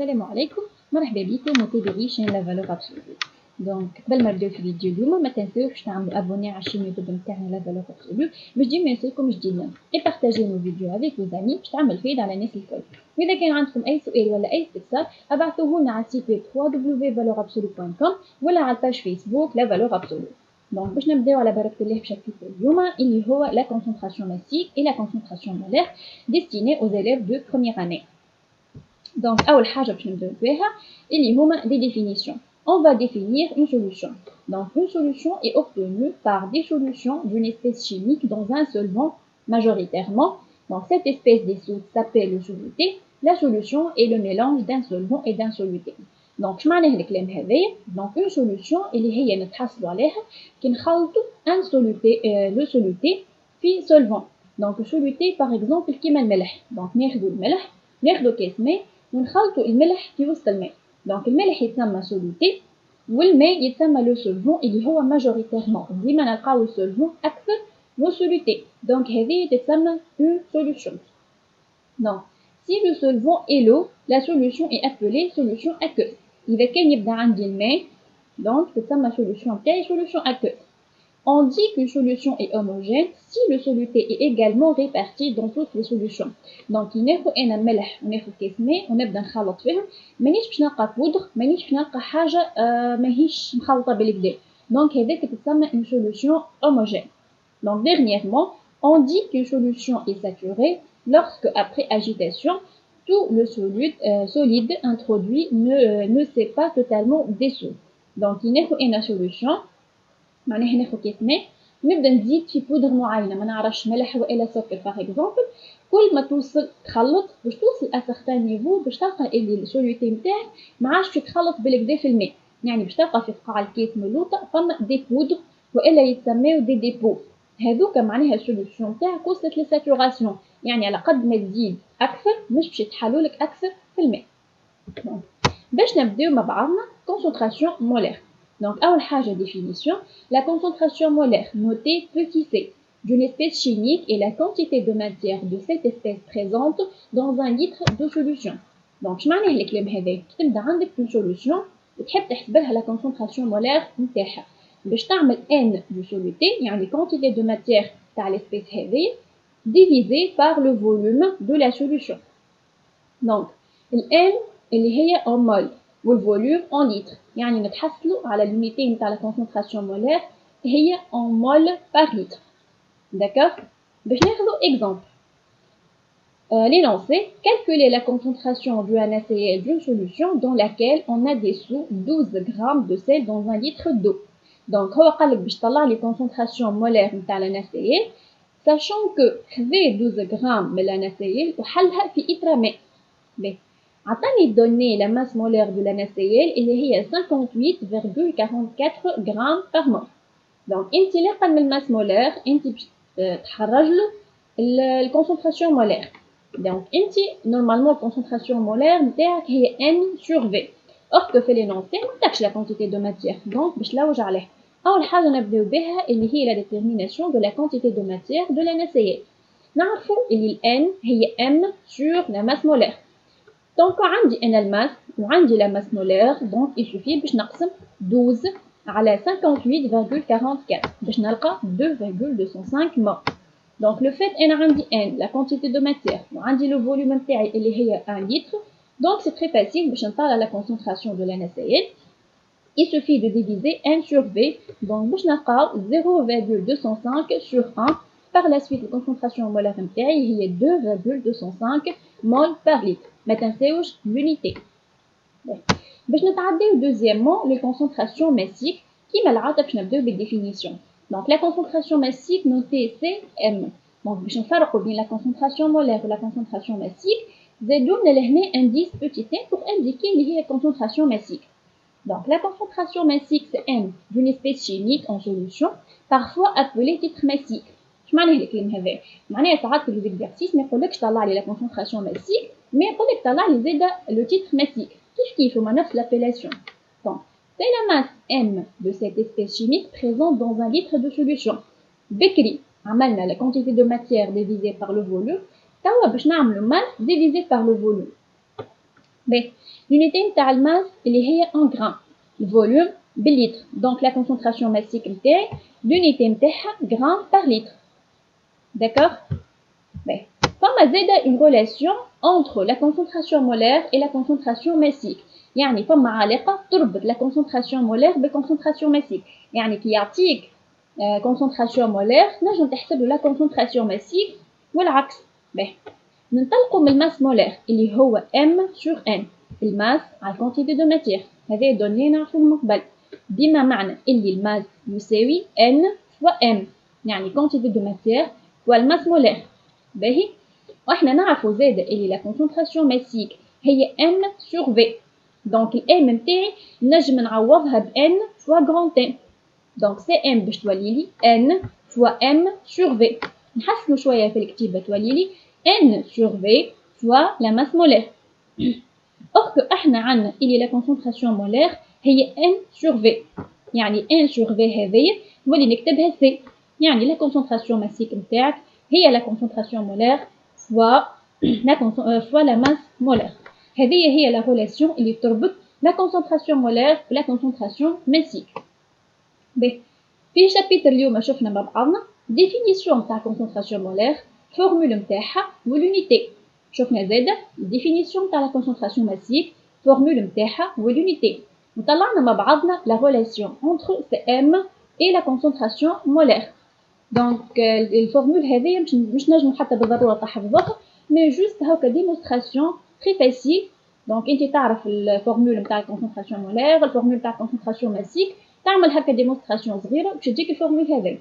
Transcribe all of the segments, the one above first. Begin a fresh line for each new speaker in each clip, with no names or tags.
السلام عليكم، مرحبا بكم متابعي شين لا فالور ابسولو. دونك قبل ما نبداو في الفيديو اليوم ما تنساوش تعملوا ابوني على الشين يوتيوب نتاعنا لا فالور ابسولو باش ديما يوصلكم جديد اي بارطاجيو نو فيديو افيك فوز امي باش تعمل فايده على الناس الكل. واذا كان عندكم اي سؤال ولا اي استفسار ابعثوه لنا على السيت ويب www.valorabsolu.com ولا على الباج فيسبوك لا فالور ابسولو. دونك باش نبداو على بركه الله بشابتر اليوم اللي هو لا concentration massique et la concentration molaire destinée aux élèves de première année. Donc, أول حاجة باش نبداو بها اللي هما des définitions. On va définir une solution. Donc, une solution est obtenue par des solutions d'une espèce chimique dans un solvant majoritairement. Donc, cette espèce dissoute s'appelle le soluté. La solution est le mélange d'un solvant et d'un soluté. Donc, شو معناه الكلام هذايا؟ Donc, une solution اللي هي نتحصلوا عليها كي نخلطوا un soluté le soluté في solvant. Donc, le soluté par exemple كيما الملح. Donc, ناخذوا الملح ناخذوا كاس ماء ونخلطوا الملح في وسط الماء. دونك الملح يتسمى سولوتي والماء يتسمى لو سولفون اللي هو ماجوريتيرمون ديما نلقاو السولفون اكثر من سولوتي. دونك هذه تتسمى اون سوليوشن. دونك si le solvant est l'eau la solution est appelée solution aqueuse. اذا كان يبدا عندي الماء دونك تتسمى solution تاعي solution aqueuse. On dit qu'une solution est homogène si le soluté est également réparti dans toutes les solutions. Donc, ناخذ أنا ملح وناخذ كاس ماء ونبدأ نخلط فيهم، مانيش باش نلقى بودر، مانيش باش نلقى حاجة ماهيش مخلطة بالكدا. Donc, هذاك تتسمى une solution homogène. Donc, dernièrement, on dit qu'une solution est saturée lorsque, après agitation, tout le solide introduit ne s'est pas totalement dissous. Donc, ناخذ أنا solution. معناها ناخذ كاس ماء نبدا نزيد في بودر معينه ما نعرفش ملح والا سكر باغ اكزومبل. كل ما توصل تخلط باش توصل اسختان نيفو باش تلقى اللي السوليوتي نتاعك ما عادش يتخلط بالكدا في الماء. يعني باش تلقى في قاع الكاس ملوطه فما دي بودر والا يتسميو دي ديبو. هذوك معناها السوليوشن نتاعك وصلت للساتوراسيون. يعني على قد ما تزيد اكثر مش باش يتحلولك اكثر في الماء. باش نبداو مع بعضنا concentration molaire. Donc, أول حاجة définition, la concentration molaire notée petit c d'une espèce chimique est la quantité de matière de cette espèce présente dans un litre de solution. Donc, شو معناه الكلام هذا؟ تبدا عندك une solution وتحب تحسبها la concentration molaire نتاعها باش تعمل n du soluté يعني quantité de matière تاع l'espèce هذه divisé par le volume de la solution. Donc, n اللي هي en mol والفوليوم en litres. يعني نتحصلوا على l'unité نتاع la concentration molaire هي en mol par litre. D'accord? باش ناخذوا exemple. L'énoncé, calculer la concentration du NaCl d'une solution dans laquelle on a dissous 12 grammes de sel dans un litre d'eau. Donc هو قالك باش طلع لي concentration molaire نتاع NaCl sachant que خذا 12 grammes من NaCl وحلها في إطرة ماء. عطاني donné la masse molaire de la NaCl اللي هي 58,44 grammes par mol. Donc انت لاقا من الماس مولير انت باش تخرج له الكونسنتراسيون مولير. دونك انت نورمالمون الكونسنتراسيون مولير نتاعك هي n sur v. or que في لينونسي ما عندكش لا quantité de matière. donc باش نلوج عليه اول حاجه نبداو بها اللي هي la détermination de la quantité de matière de la NaCl. نعرفوا اللي n هي m sur la masse molaire. Donc عندي أنا الماس وعندي لا ماس مولير donc il suffit باش نقسم 12 على 58,44 باش نلقى 2,205 mol. Donc le fait أنا عندي n la quantité de matière وعندي le volume نتاعي اللي هي 1 litre. Donc c'est très facile باش نطلع la concentration de la NaCl. Il suffit de diviser n sur v donc باش نلقاو 0,205 sur 1. Par la suite la concentration molaire نتاعي هي 2,205 mol par litre. ما تنساوش l'unité. باش نتعداو deuxièmement les concentrations massiques كيما العادة باش نبداو بالديفينيسيون. Donc la concentration massique notée c'est m. Donc باش نفرقوا بين la concentration molaire et la concentration massique زادوا لنا لهنا indice petit m pour indiquer اللي هي concentration massique. Donc la concentration massique c'est m d'une espèce chimique en solution parfois appelée titre massique. شو معناه الكلام هذا؟ معناه ساعات في ليزيكزارسيس ما يقولكش طلع لي لا concentration massique mais يقولك طلع لي زاده لو تيتر massique. كيف هما نفس l'appellation. Donc c'est la masse m de cette espèce chimique présente dans un litre de solution. بكري عملنا la quantité de matière divisée par le volume. توا باش نعملو masse divisée par le volume. باهي l'unité نتاع الماس اللي هي en grammes الفوليوم بالليتر دونك لا كونسنتراسيون ماسيك نتاعي l'unité نتاعها غرام par litre d'accord باهي فما زاده une relation entre la concentration molaire et la concentration massique يعني فما علاقه تربط la concentration molaire بالconcentration massique يعني كي يعطيك concentration molaire نجم تحسب له la concentration massique والعكس باهي ننطلقوا من الماس مولير اللي هو M sur N الماس على الكونتيتي دو ماتير هذا دوني نعرفوه من قبل بما معنى اللي الماس يساوي N فوا M يعني كونتيتي دو ماتير فوا الماس مولير باهي واحنا نعرفوا زاده اللي لا كونسنتراسيون ماسيك هي M sur V دونك الام نتاعي نجم نعوضها ب N فوا غران T دونك سي M باش تولي لي N فوا M sur V نحسنوا شويه في الكتيبه تولي لي N sur V fois la masse molaire. Or que احنا عندنا اللي la concentration molaire هي N sur V. يعني N sur V هذه نولي نكتبها C. يعني la concentration massique نتاعك هي la concentration molaire fois la masse molaire. هذه هي la relation اللي تربط la concentration molaire و la concentration massique. في شابيتر اليوم شفنا مع بعضنا définition تاع concentration molaire formule نتاعها والunité شفنا زاده définition تاع la concentration massique formule نتاعها والunité وطلعنا مع بعضنا la relation entre Cm et la concentration molaire دونك الفورمول هذه مش نجم حتى بالضروره تحفظوها مي جوست هاكا ديمونستراسيون تري فاسيل دونك انت تعرف الفورمول نتاع الكونسنتراسيون مولير الفورمول نتاع الكونسنتراسيون ماسيك تعمل هكا ديمونستراسيون صغيره باش تجيك الفورمول هذه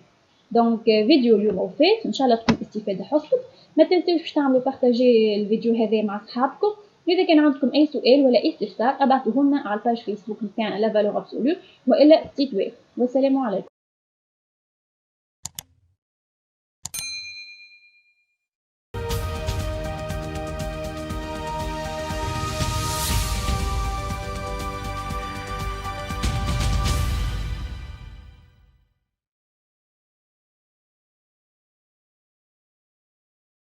دونك فيديو اليوم وفات ان شاء الله تكون استفاده حصلت ما تنسوش باش تعملوا بارطاجي الفيديو هذا مع اصحابكم واذا كان عندكم اي سؤال ولا استفسار ابعثوه لنا على الباج فيسبوك نتاعنا لا فالور ابسولو والا السيت ويب والسلام عليكم.